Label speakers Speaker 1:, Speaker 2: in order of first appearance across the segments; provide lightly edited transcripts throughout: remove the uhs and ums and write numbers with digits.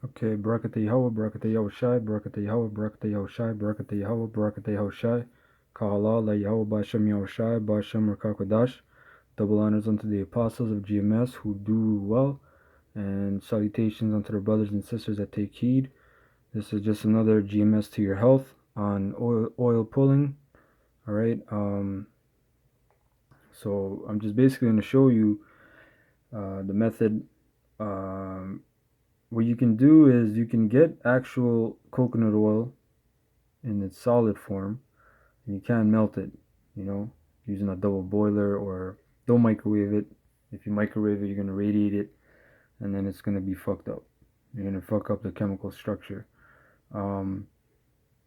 Speaker 1: Okay, Barakata Yahweh, Barakata Yahweh Shai, Barakata Yahweh, Barakata Yahweh Shai, Barakata Yahweh, Barakata Yahweh Shai, Kahala, La Yahweh, Bashem Yahweh Shai, Bashem Rakakwadash. Double honors unto the apostles of GMS who do well, and salutations unto the brothers and sisters that take heed. This is just another GMS to your health on oil pulling. All right. So I'm just basically going to show you the method. Um, what you can do is you can get actual coconut oil in its solid form, and you can melt it. You know, using a double boiler, or don't microwave it. If you microwave it, you're going to radiate it, and then it's going to be fucked up. You're going to fuck up the chemical structure. Um,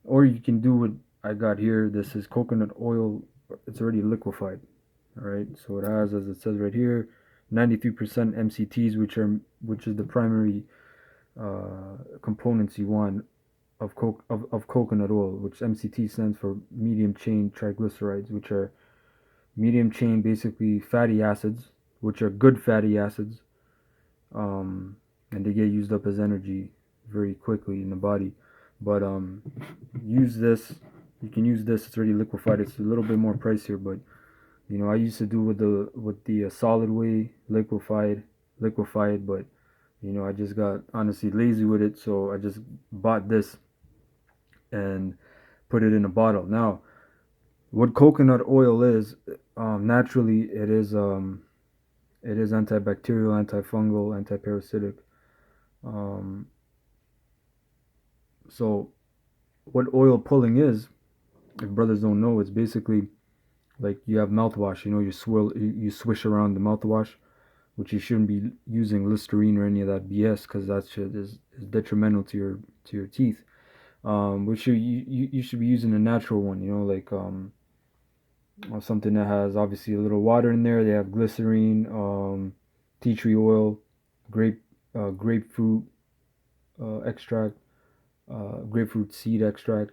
Speaker 1: or you can do what I got here. This is coconut oil. It's already liquefied. All right. So it has, as it says right here, 93% MCTs, which is the primary components you want of coconut oil, which MCT stands for medium chain triglycerides, which are medium chain basically fatty acids, which are good fatty acids, um, and they get used up as energy very quickly in the body. But use this. You can use this. It's already liquefied. It's a little bit more pricier, but I used to do with the solid way liquefied, but I just got honestly lazy with it, so I just bought this and put it in a bottle. Now, what coconut oil is, naturally, it is antibacterial, antifungal, antiparasitic. Um, so, what oil pulling is, if brothers don't know, it's basically like you have mouthwash. You swish around the mouthwash, which you shouldn't be using Listerine or any of that BS, because that shit is detrimental to your teeth. Which you should be using a natural one. Like or something that has obviously a little water in there. They have glycerine, tea tree oil, grapefruit extract, grapefruit seed extract,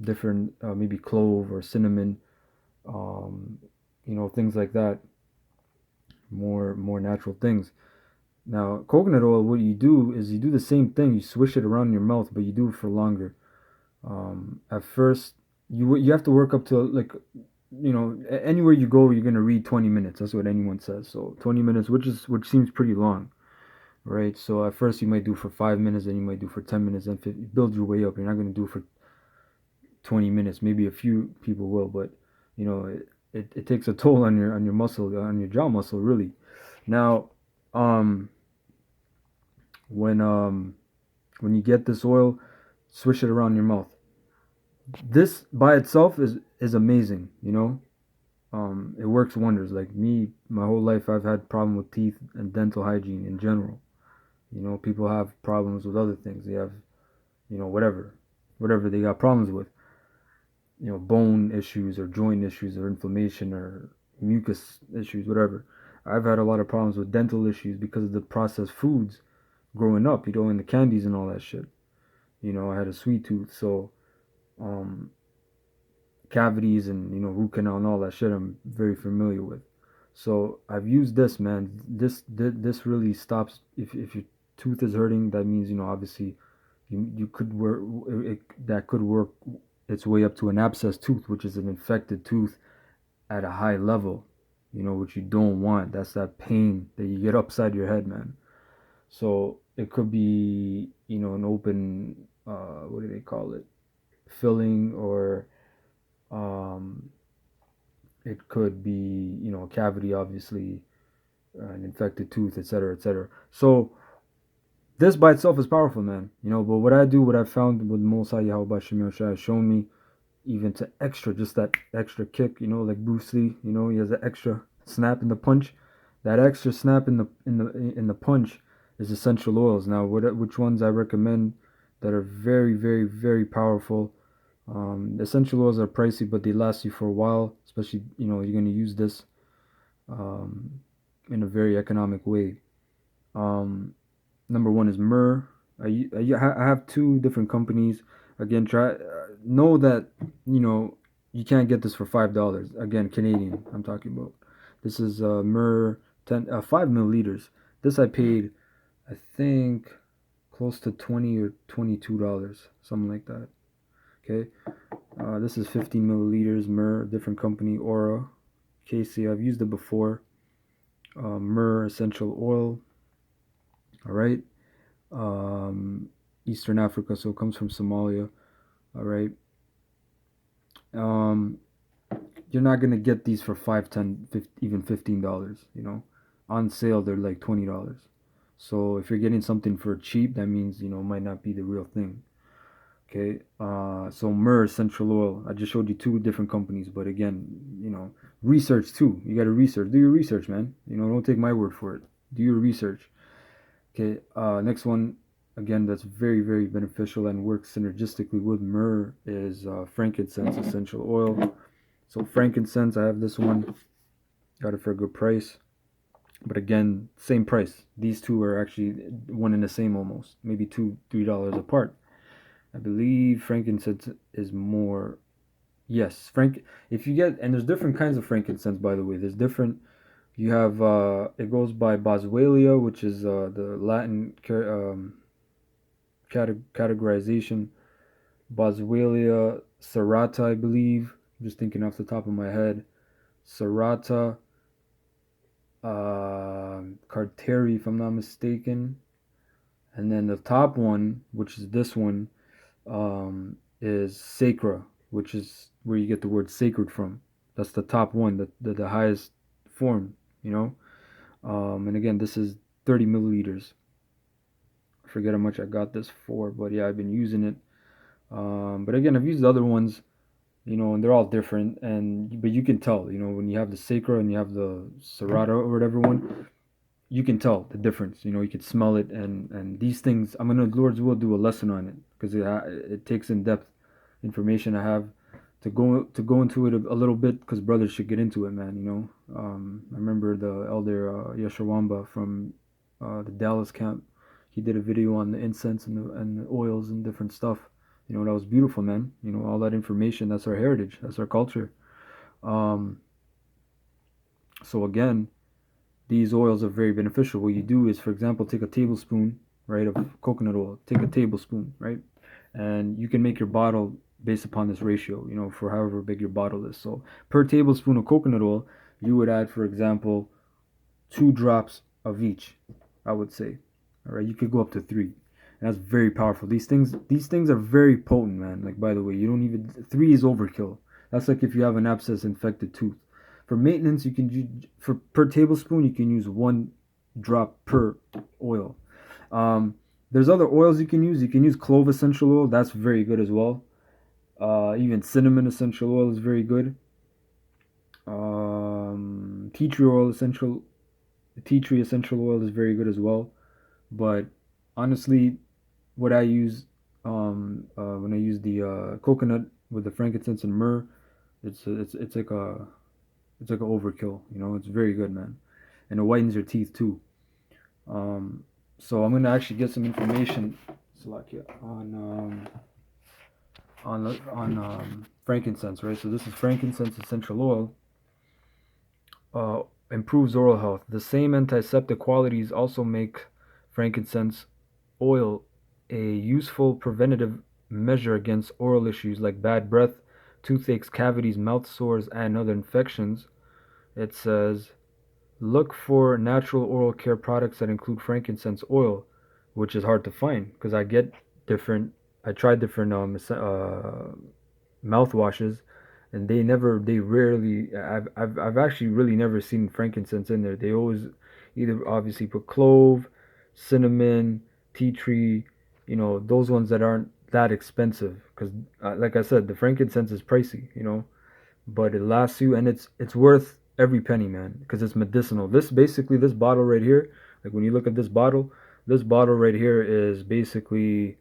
Speaker 1: different maybe clove or cinnamon, um, things like that. More natural things. Now, coconut oil, what you do is you do the same thing. You swish it around your mouth, but you do it for longer. At first, you have to work up to, like, anywhere you go, you're gonna read 20 minutes. That's what anyone says. So 20 minutes, which seems pretty long, right? So at first you might do for 5 minutes, then you might do for 10 minutes, and you build your way up. You're not gonna do for 20 minutes. Maybe a few people will, but it takes a toll on your muscle, on your jaw muscle, really. Now, um, when um when you get this oil, swish it around your mouth. This by itself is amazing. It works wonders. Like me, my whole life I've had problem with teeth and dental hygiene in general. People have problems with other things. They have, whatever they got problems with. Bone issues or joint issues or inflammation or mucus issues, whatever. I've had a lot of problems with dental issues because of the processed foods growing up. And the candies and all that shit. I had a sweet tooth, so um, cavities and root canal and all that shit I'm very familiar with. So I've used this, man. This really stops if your tooth is hurting. That means obviously you could work that could work its way up to an abscess tooth, which is an infected tooth at a high level. Which you don't want. That's that pain that you get upside your head, man. So it could be an open what do they call it, filling, or um, it could be, a cavity, obviously, an infected tooth, etc., etc. So this by itself is powerful, man. But what I found with Mosai Yahweh Shemir Shai has shown me even to extra, just that extra kick, like Bruce Lee, he has an extra snap in the punch. That extra snap in the punch is essential oils. Now, which ones I recommend that are very, very, very powerful. Essential oils are pricey, but they last you for a while. Especially, you're going to use this um, in a very economic way. Um, Number one is myrrh. I have two different companies. Again, try know that you can't get this for $5. Again, Canadian. I'm talking about. This is myrrh 5 milliliters. This I paid, I think, close to $20 or $22, something like that. Okay, this is 50 milliliters. Myrrh, different company, Aura. Casey, I've used it before. Myrrh essential oil. All right. Um, Eastern Africa, so it comes from Somalia. All right. Um, you're not gonna get these for 5, 10, 15, even $15. On sale they're like $20. So if you're getting something for cheap, that means it might not be the real thing. Okay. So Myrrh essential oil. I just showed you two different companies, but again, research too. You gotta research. Do your research, man. Don't take my word for it. Do your research. Okay. Next one, again, that's very, very beneficial and works synergistically with myrrh is frankincense essential oil. So frankincense, I have this one. Got it for a good price. But again, same price. These two are actually one and the same almost. Maybe $2, $3 apart. I believe frankincense is more. Yes, If you get, and there's different kinds of frankincense, by the way. There's different. You have it goes by Boswellia, which is the Latin categorization. Boswellia serrata, I believe. I'm just thinking off the top of my head. Serrata, Carteri, if I'm not mistaken. And then the top one, which is this one, is Sacra, which is where you get the word sacred from. That's the top one, the highest form, you know. And again, this is 30 milliliters. I forget how much I got this for, but yeah, I've been using it. But again, I've used other ones, and they're all different. And but you can tell, when you have the Sacra and you have the Serrata or whatever one, you can tell the difference. You can smell it, and these things. I'm gonna, Lord's will, do a lesson on it because it takes in depth information. I have to go into it a little bit because brothers should get into it, man. I remember the elder Yeshawamba from the Dallas camp. He did a video on the incense and the oils and different stuff. That was beautiful, man. All that information. That's our heritage. That's our culture. Um, so again, these oils are very beneficial. What you do is, for example, take a tablespoon, right, of coconut oil. Take a tablespoon, right, and you can make your bottle based upon this ratio, for however big your bottle is. So per tablespoon of coconut oil, you would add, for example, 2 drops of each, I would say. All right, you could go up to 3. And that's very powerful. These things are very potent, man. Like, by the way, you don't even 3 is overkill. That's like if you have an abscess infected tooth. For maintenance, you can for per tablespoon you can use 1 drop per oil. Um, there's other oils you can use. You can use clove essential oil. That's very good as well. Even cinnamon essential oil is very good. Tea tree oil essential Tea tree essential oil is very good as well. But honestly, what I use when I use the coconut with the frankincense and myrrh, it's like a overkill. It's very good, man, and it whitens your teeth too. Um, so I'm gonna actually get some information, Salakia, on frankincense, right? So this is frankincense essential oil. Uh, Improves oral health. The same antiseptic qualities also make frankincense oil a useful preventative measure against oral issues like bad breath, toothaches, cavities, mouth sores, and other infections. It says, look for natural oral care products that include frankincense oil, which is hard to find because I tried different mouthwashes, and they rarely. I've actually really never seen frankincense in there. They always either obviously put clove, cinnamon, tea tree, those ones that aren't that expensive. Because like I said, the frankincense is pricey, but it lasts you, and it's worth every penny, man, because it's medicinal. This bottle right here, like when you look at this bottle right here is basically,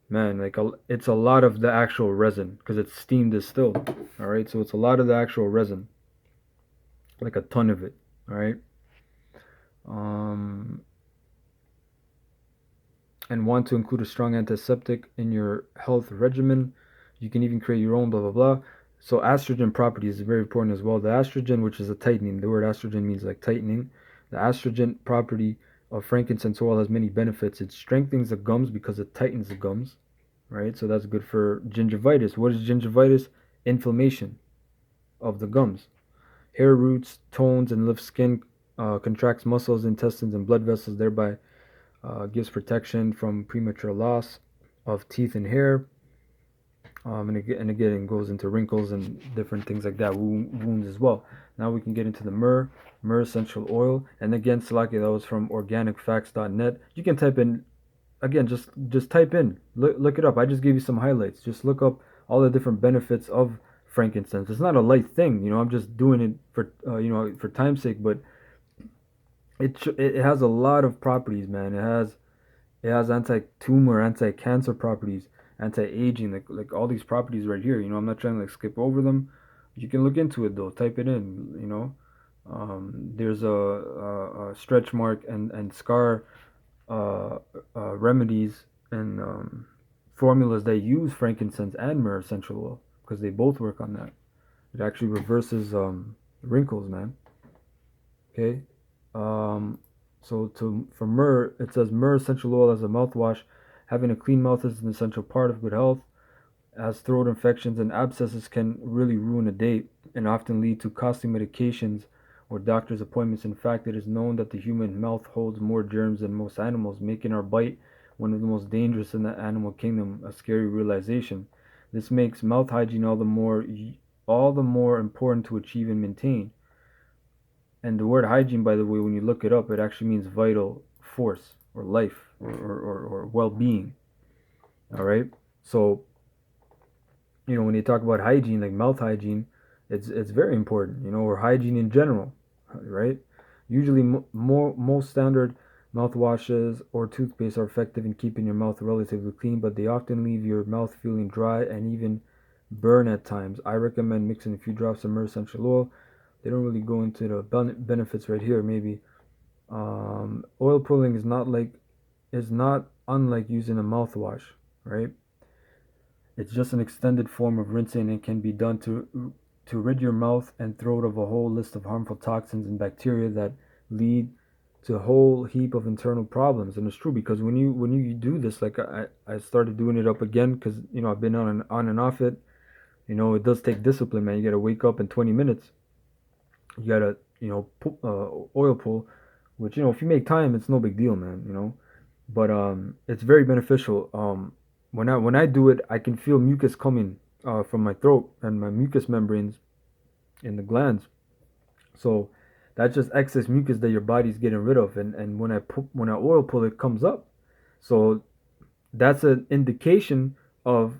Speaker 1: man, like it's a lot of the actual resin because it's steam distilled. All right, so it's a lot of the actual resin, like a ton of it. All right, um, and want to include a strong antiseptic in your health regimen. You can even create your own. Blah blah blah. So estrogen property is very important as well. The estrogen, which is a tightening. The word estrogen means like tightening. The estrogen property of frankincense oil has many benefits. It strengthens the gums because it tightens the gums, right? So that's good for gingivitis. What is gingivitis? Inflammation of the gums. Hair roots, tones, and lifts skin, contracts muscles, intestines, and blood vessels, thereby gives protection from premature loss of teeth and hair. And again, it goes into wrinkles and different things like that, wounds as well. Now we can get into the myrrh essential oil. And again, Salaki, that was from organicfacts.net. You can type in, again, just type in, look it up. I just gave you some highlights. Just look up all the different benefits of frankincense. It's not a light thing, I'm just doing it for for time's sake, but it has a lot of properties, man. It has anti-tumor, anti-cancer properties, anti-aging, like all these properties right here. I'm not trying to like skip over them. You can look into it though. Type it in. There's a stretch mark and scar remedies and formulas that use frankincense and myrrh essential oil because they both work on that. It actually reverses wrinkles, man. Okay. Um, so for myrrh, it says myrrh essential oil as a mouthwash. Having a clean mouth is an essential part of good health, as throat infections and abscesses can really ruin a day and often lead to costly medications or doctor's appointments. In fact, it is known that the human mouth holds more germs than most animals, making our bite one of the most dangerous in the animal kingdom, a scary realization. This makes mouth hygiene all the more important to achieve and maintain. And the word hygiene, by the way, when you look it up, it actually means vital force or life or well being. All right. So, when you talk about hygiene, like mouth hygiene, it's very important, or hygiene in general, right? Usually, most standard mouthwashes or toothpaste are effective in keeping your mouth relatively clean, but they often leave your mouth feeling dry and even burn at times. I recommend mixing a few drops of myrrh essential oil. They don't really go into the benefits right here, maybe. Oil pulling is not unlike using a mouthwash, right? It's just an extended form of rinsing and can be done to rid your mouth and throat of a whole list of harmful toxins and bacteria that lead to a whole heap of internal problems. And it's true because when you do this, like I started doing it up again because I've been on and off it. It does take discipline, man. You got to wake up in 20 minutes. You got to oil pull, which if you make time, it's no big deal, man. But it's very beneficial. When I do it, I can feel mucus coming from my throat and my mucous membranes in the glands. So that's just excess mucus that your body's getting rid of, and when I oil pull, it comes up. So that's an indication of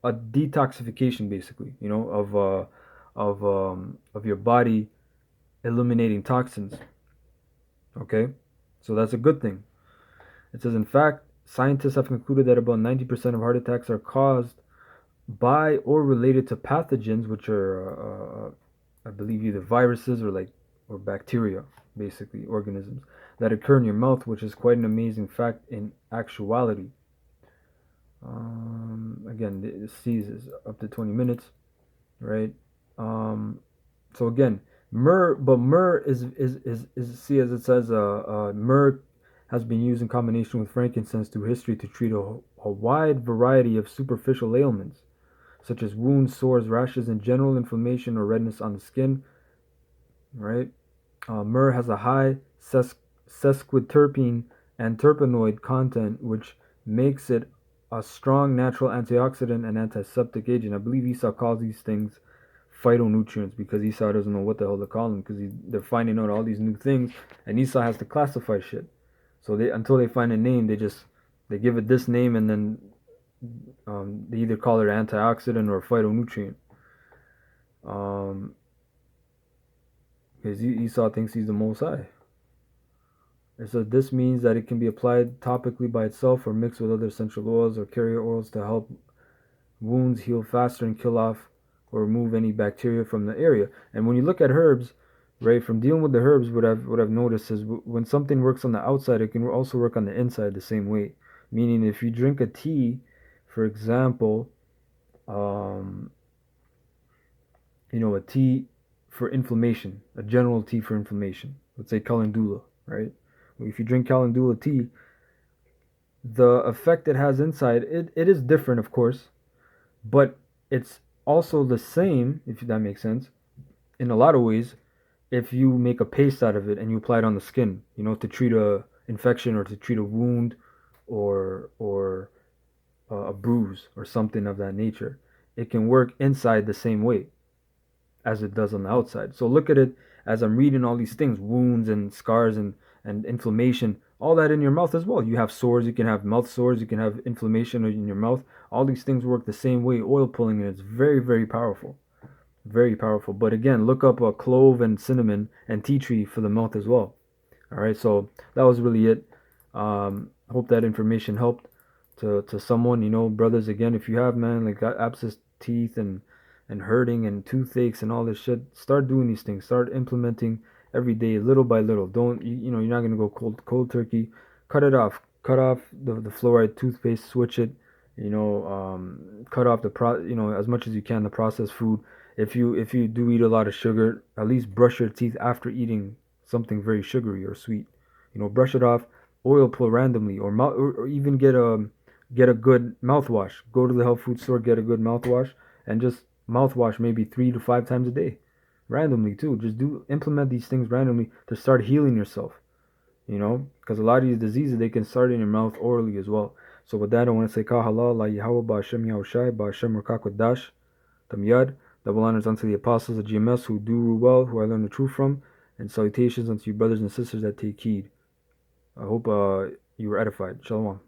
Speaker 1: a detoxification, basically. Of your body eliminating toxins. Okay, so that's a good thing. It says, in fact, scientists have concluded that about 90% of heart attacks are caused by or related to pathogens, which are, I believe, either viruses or bacteria, basically organisms that occur in your mouth, which is quite an amazing fact in actuality. Again, the C's is up to 20 minutes, right? So again, myrrh is see, as it says, myrrh has been used in combination with frankincense through history to treat a wide variety of superficial ailments such as wounds, sores, rashes, and general inflammation or redness on the skin. Right? Myrrh has a high sesquiterpene and terpenoid content, which makes it a strong natural antioxidant and antiseptic agent. I believe Esau calls these things phytonutrients because Esau doesn't know what the hell to call them because they're finding out all these new things, and Esau has to classify shit. So until they find a name, they give it this name, and then they either call it antioxidant or phytonutrient. Because Esau thinks he's the Most High. And so this means that it can be applied topically by itself or mixed with other essential oils or carrier oils to help wounds heal faster and kill off or remove any bacteria from the area. And when you look at herbs, right, from dealing with the herbs, what I've noticed is when something works on the outside, it can also work on the inside the same way. Meaning, if you drink a tea, for example, um, a tea for inflammation, a general tea for inflammation. Let's say calendula, right? If you drink calendula tea, the effect it has inside, it is different, of course, but it's also the same, if that makes sense, in a lot of ways, if you make a paste out of it and you apply it on the skin, to treat a infection or to treat a wound or a bruise or something of that nature. It can work inside the same way as it does on the outside. So look at it as I'm reading all these things, wounds and scars and inflammation, all that in your mouth as well. You have sores, you can have mouth sores, you can have inflammation in your mouth. All these things work the same way. Oil pulling, and it's very, very powerful. Very powerful. But again, look up clove and cinnamon and tea tree for the mouth as well. All right, so that was really it. Hope that information helped to someone. Brothers, again, if you have, man, like got abscess teeth and hurting and toothaches and all this shit, start doing these things. Start implementing every day, little by little. Don't you're not gonna go cold turkey. Cut it off. Cut off the fluoride toothpaste. Switch it. Cut off as much as you can the processed food. If you do eat a lot of sugar, at least brush your teeth after eating something very sugary or sweet. Brush it off. Oil pull randomly, or even get a good mouthwash. Go to the health food store, get a good mouthwash, and just mouthwash maybe 3 to 5 times a day, randomly too. Just implement these things randomly to start healing yourself. Because a lot of these diseases they can start in your mouth orally as well. So with that, I want to say Ka halal la Yahweh Ba'Shem Yahushai Ba'Shem Rakak Dash Tamyad. Double honors unto the apostles of GMS who do rule well, who I learn the truth from, and salutations unto you brothers and sisters that take heed. I hope you were edified. Shalom.